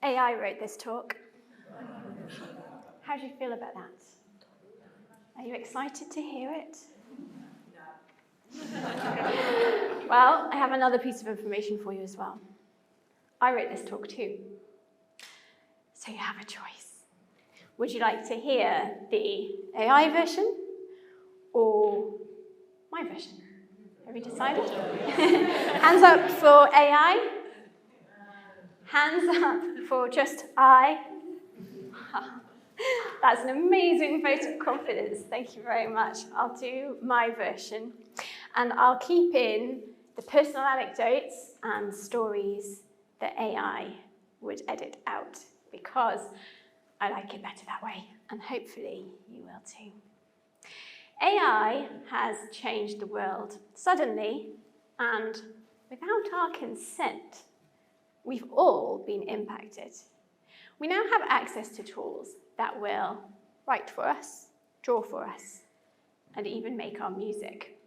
AI wrote this talk. How do you feel about that? Are you excited to hear it? Well, I have another piece of information for you as well. I wrote this talk too. So you have a choice. Would you like to hear the AI version or my version? Have you decided? Hands up for AI. Hands up for just I. That's an amazing vote of confidence. Thank you very much. I'll do my version. And I'll keep in the personal anecdotes and stories that AI would edit out because I like it better that way. And hopefully you will too. AI has changed the world suddenly and without our consent. We've all been impacted. We now have access to tools that will write for us, draw for us, and even make our music.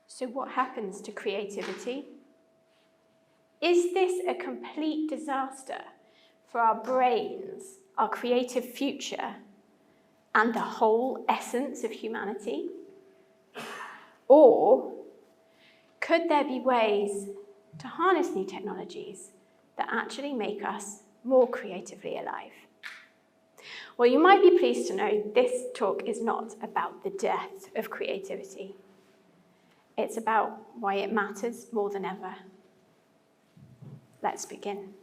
So what happens to creativity? Is this a complete disaster for our brains, our creative future, and the whole essence of humanity? Or could there be ways to harness new technologies that actually make us more creatively alive? Well, you might be pleased to know this talk is not about the death of creativity. It's about why it matters more than ever. Let's begin.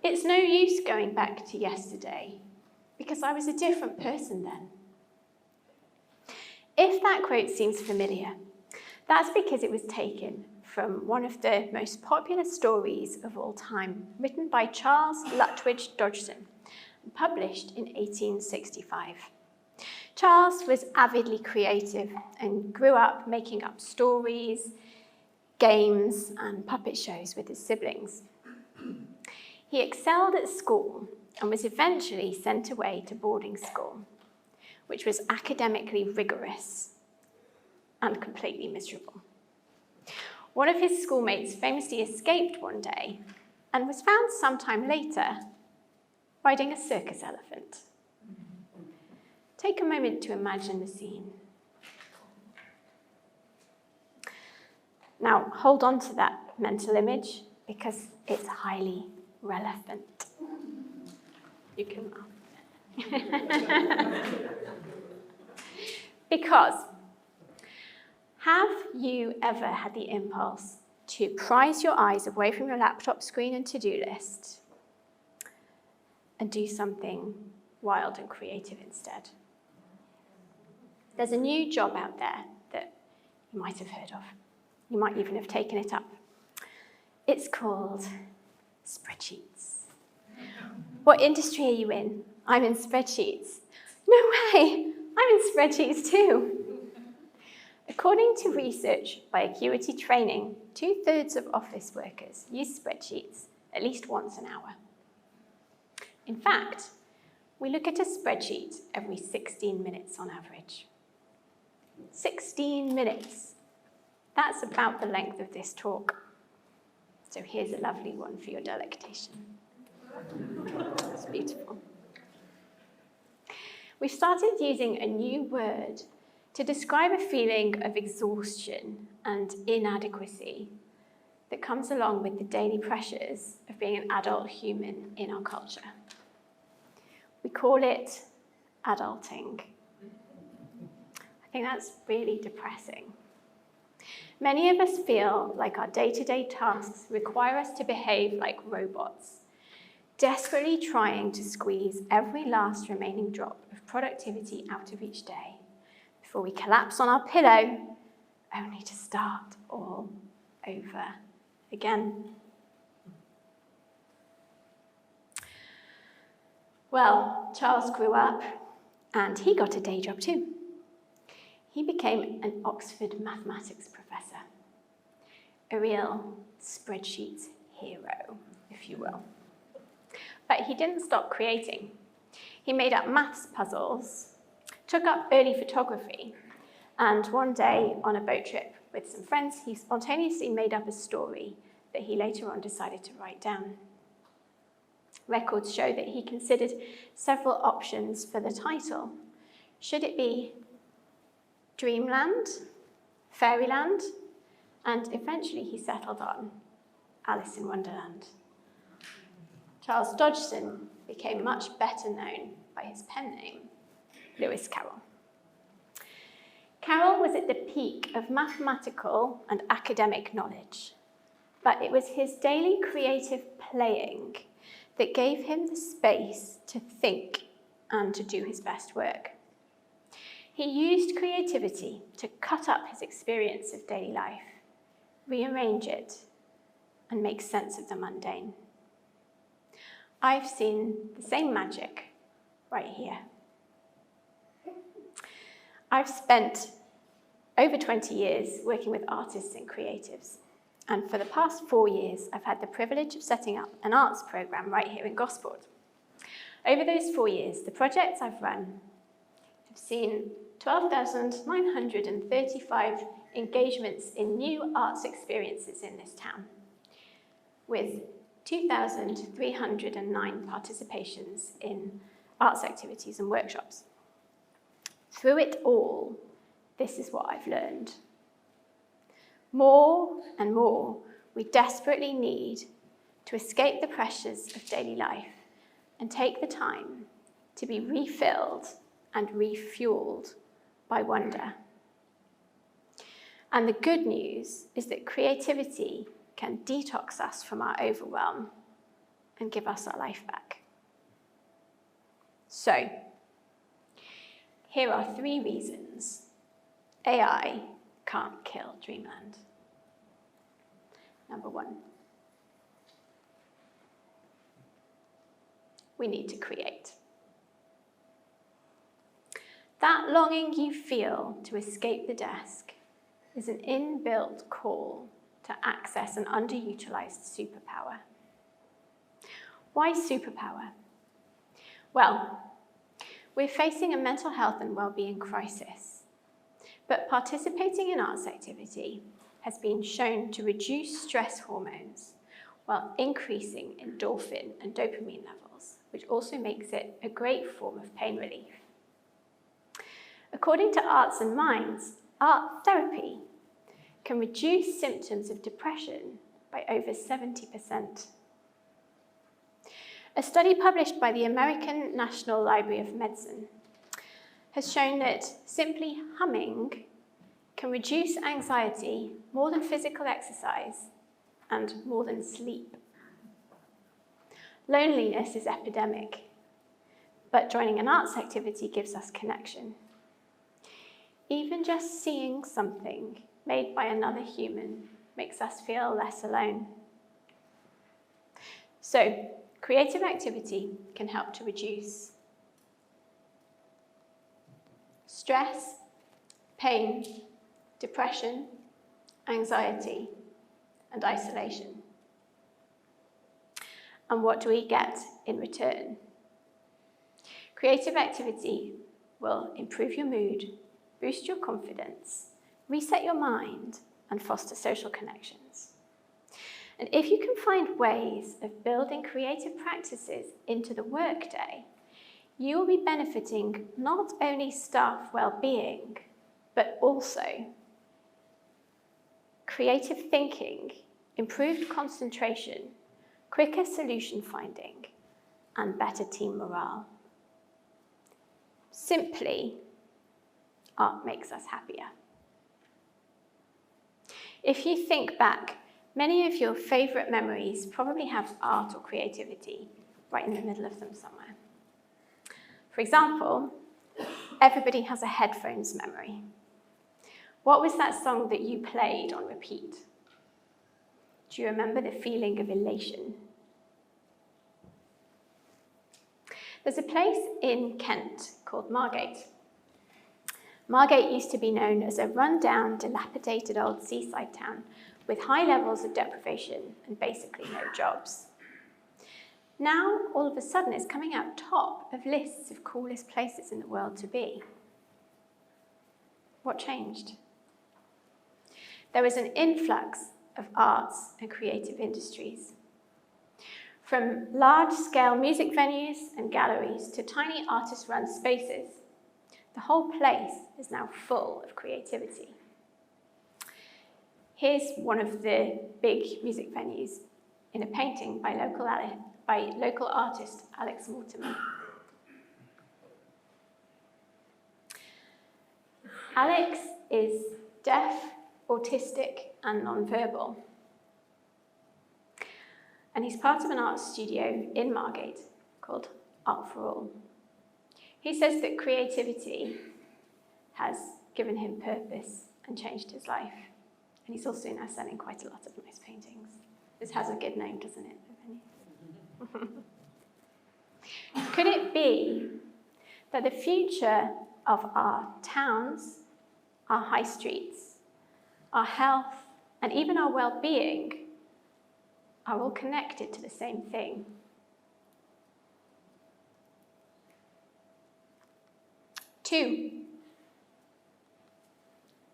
It's no use going back to yesterday because I was a different person then. If that quote seems familiar, that's because it was taken from one of the most popular stories of all time, written by Charles Lutwidge Dodgson and published in 1865. Charles was avidly creative and grew up making up stories, games, and puppet shows with his siblings. He excelled at school and was eventually sent away to boarding school, which was academically rigorous and completely miserable. One of his schoolmates famously escaped one day and was found sometime later riding a circus elephant. Take a moment to imagine the scene. Now, hold on to that mental image because it's highly relevant. You can laugh. Because have you ever had the impulse to prise your eyes away from your laptop screen and to-do list and do something wild and creative instead? There's a new job out there that you might have heard of. You might even have taken it up. It's called spreadsheets. What industry are you in? I'm in spreadsheets. No way, I'm in spreadsheets too. According to research by Acuity Training, 2/3 of office workers use spreadsheets at least once an hour. In fact, we look at a spreadsheet every 16 minutes on average. 16 minutes. That's about the length of this talk. So here's a lovely one for your delectation. It's beautiful. We've started using a new word to describe a feeling of exhaustion and inadequacy that comes along with the daily pressures of being an adult human in our culture. We call it adulting. I think that's really depressing. Many of us feel like our day-to-day tasks require us to behave like robots, desperately trying to squeeze every last remaining drop of productivity out of each day before we collapse on our pillow, only to start all over again. Well, Charles grew up and he got a day job too. He became an Oxford mathematics professor, a real spreadsheet hero, if you will. But he didn't stop creating. He made up maths puzzles, took up early photography, and one day on a boat trip with some friends, he spontaneously made up a story that he later on decided to write down. Records show that he considered several options for the title. Should it be Dreamland, Fairyland, and eventually he settled on Alice in Wonderland. Charles Dodgson became much better known by his pen name, Lewis Carroll. Carroll was at the peak of mathematical and academic knowledge, but it was his daily creative playing that gave him the space to think and to do his best work. He used creativity to cut up his experience of daily life, rearrange it, and make sense of the mundane. I've seen the same magic right here. I've spent over 20 years working with artists and creatives, and for the past 4 years, I've had the privilege of setting up an arts program right here in Gosport. Over those 4 years, the projects I've run have seen 12,935 engagements in new arts experiences in this town, with 2,309 participations in arts activities and workshops. Through it all, this is what I've learned. More and more, we desperately need to escape the pressures of daily life and take the time to be refilled and refueled by wonder. And the good news is that creativity can detox us from our overwhelm and give us our life back. So, here are 3 reasons AI can't kill Dreamland. Number 1, we need to create. That longing you feel to escape the desk is an inbuilt call to access an underutilized superpower. Why superpower? Well, we're facing a mental health and well-being crisis, but participating in arts activity has been shown to reduce stress hormones while increasing endorphin and dopamine levels, which also makes it a great form of pain relief. According to Arts and Minds, art therapy can reduce symptoms of depression by over 70%. A study published by the American National Library of Medicine has shown that simply humming can reduce anxiety more than physical exercise and more than sleep. Loneliness is epidemic, but joining an arts activity gives us connection. Even just seeing something made by another human makes us feel less alone. So, creative activity can help to reduce stress, pain, depression, anxiety, and isolation. And what do we get in return? Creative activity will improve your mood, boost your confidence, reset your mind, and foster social connections. And if you can find ways of building creative practices into the workday, you will be benefiting not only staff well-being, but also creative thinking, improved concentration, quicker solution finding, and better team morale. Simply, art makes us happier. If you think back, many of your favorite memories probably have art or creativity right in the middle of them somewhere. For example, everybody has a headphones memory. What was that song that you played on repeat? Do you remember the feeling of elation? There's a place in Kent called Margate. Margate used to be known as a run-down, dilapidated old seaside town with high levels of deprivation and basically no jobs. Now, all of a sudden, it's coming out top of lists of coolest places in the world to be. What changed? There was an influx of arts and creative industries. From large-scale music venues and galleries to tiny artist-run spaces, the whole place is now full of creativity. Here's one of the big music venues in a painting by local artist Alex Mortimer. Alex is deaf, autistic, and nonverbal. And he's part of an art studio in Margate called Art for All. He says that creativity has given him purpose and changed his life. And he's also now selling quite a lot of nice paintings. This has a good name, doesn't it? Could it be that the future of our towns, our high streets, our health, and even our well-being are all connected to the same thing? Two,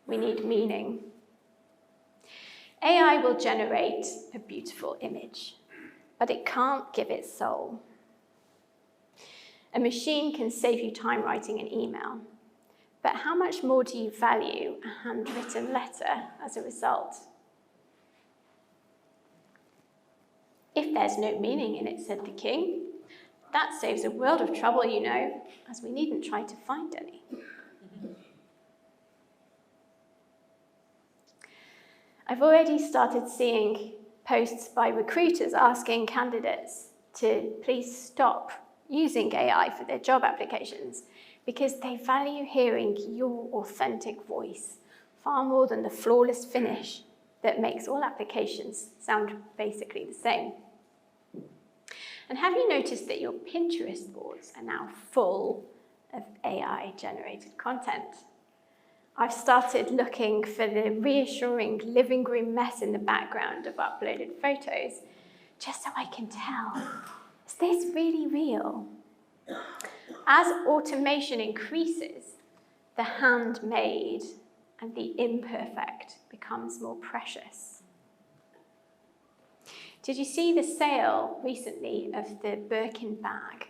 we need meaning. AI will generate a beautiful image, but it can't give it soul. A machine can save you time writing an email, but how much more do you value a handwritten letter as a result? If there's no meaning in it, said the king, that saves a world of trouble, you know, as we needn't try to find any. I've already started seeing posts by recruiters asking candidates to please stop using AI for their job applications because they value hearing your authentic voice far more than the flawless finish that makes all applications sound basically the same. And have you noticed that your Pinterest boards are now full of AI-generated content? I've started looking for the reassuring living room mess in the background of uploaded photos, just so I can tell, is this really real? As automation increases, the handmade and the imperfect becomes more precious. Did you see the sale recently of the Birkin bag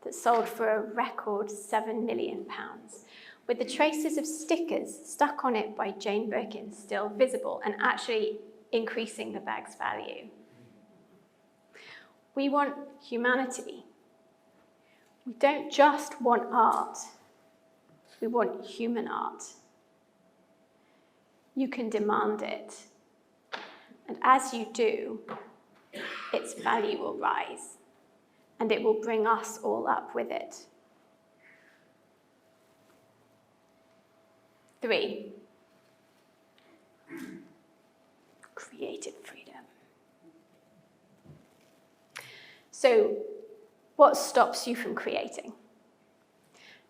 that sold for a record £7 million, with the traces of stickers stuck on it by Jane Birkin still visible and actually increasing the bag's value? We want humanity. We don't just want art, we want human art. You can demand it, and as you do, its value will rise, and it will bring us all up with it. 3, creative freedom. So, what stops you from creating?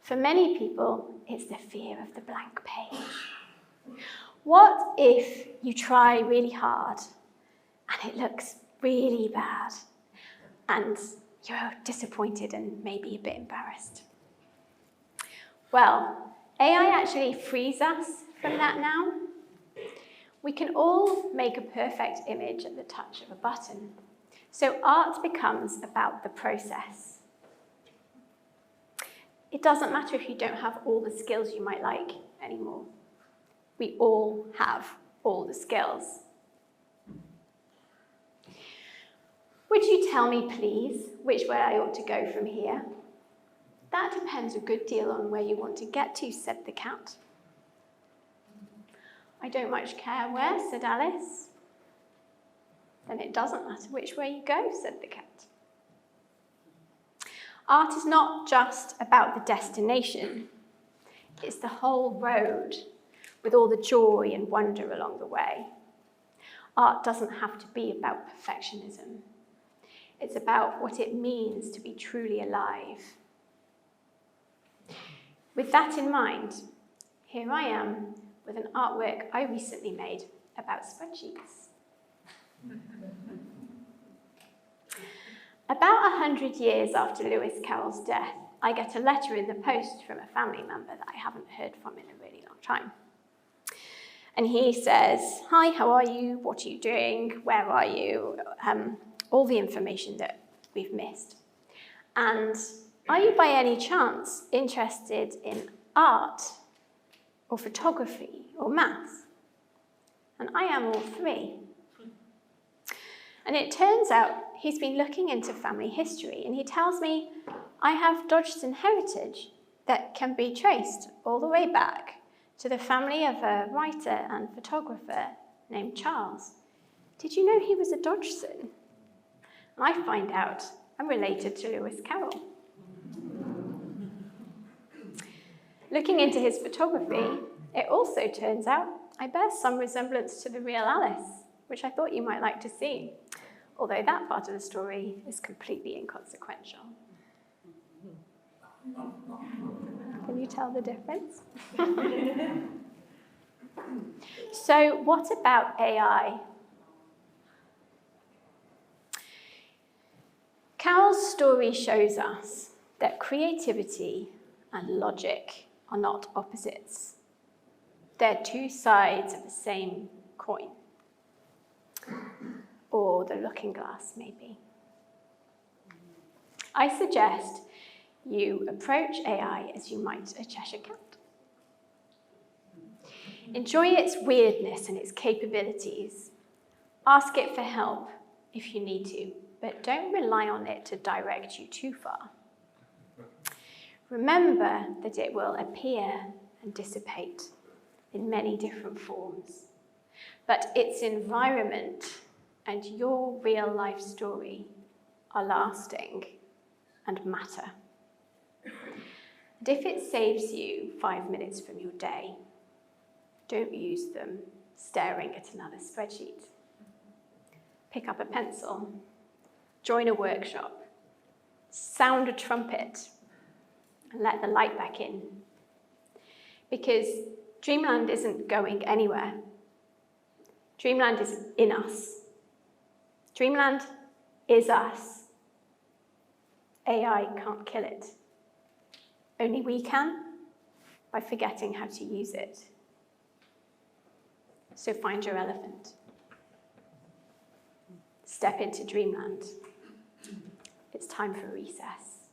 For many people, it's the fear of the blank page. What if you try really hard and it looks really bad and you're disappointed and maybe a bit embarrassed? Well, AI actually frees us from that now. We can all make a perfect image at the touch of a button. So art becomes about the process. It doesn't matter if you don't have all the skills you might like anymore. We all have all the skills. Would you tell me, please, which way I ought to go from here? That depends a good deal on where you want to get to, said the cat. I don't much care where, said Alice. Then it doesn't matter which way you go, said the cat. Art is not just about the destination. It's the whole road, with all the joy and wonder along the way. Art doesn't have to be about perfectionism. It's about what it means to be truly alive. With that in mind, here I am with an artwork I recently made about spreadsheets. About 100 years after Lewis Carroll's death, I get a letter in the post from a family member that I haven't heard from in a really long time. And he says, hi, how are you? What are you doing? Where are you? All the information that we've missed. And are you by any chance interested in art or photography or maths? And I am all three. And it turns out he's been looking into family history, and he tells me I have Dodgson heritage that can be traced all the way back to the family of a writer and photographer named Charles. Did you know he was a Dodgson? And I find out I'm related to Lewis Carroll. Looking into his photography, it also turns out I bear some resemblance to the real Alice, which I thought you might like to see, although that part of the story is completely inconsequential. Can you tell the difference? So what about AI? Carol's story shows us that creativity and logic are not opposites. They're two sides of the same coin. Or the looking glass, maybe. I suggest you approach AI as you might a Cheshire cat. Enjoy its weirdness and its capabilities. Ask it for help if you need to, but don't rely on it to direct you too far. Remember that it will appear and dissipate in many different forms, but its environment and your real life story are lasting and matter. And if it saves you 5 minutes from your day, don't use them staring at another spreadsheet. Pick up a pencil, join a workshop, sound a trumpet, and let the light back in. Because Dreamland isn't going anywhere. Dreamland is in us. Dreamland is us. AI can't kill it. Only we can, by forgetting how to use it. So find your elephant. Step into Dreamland. It's time for recess.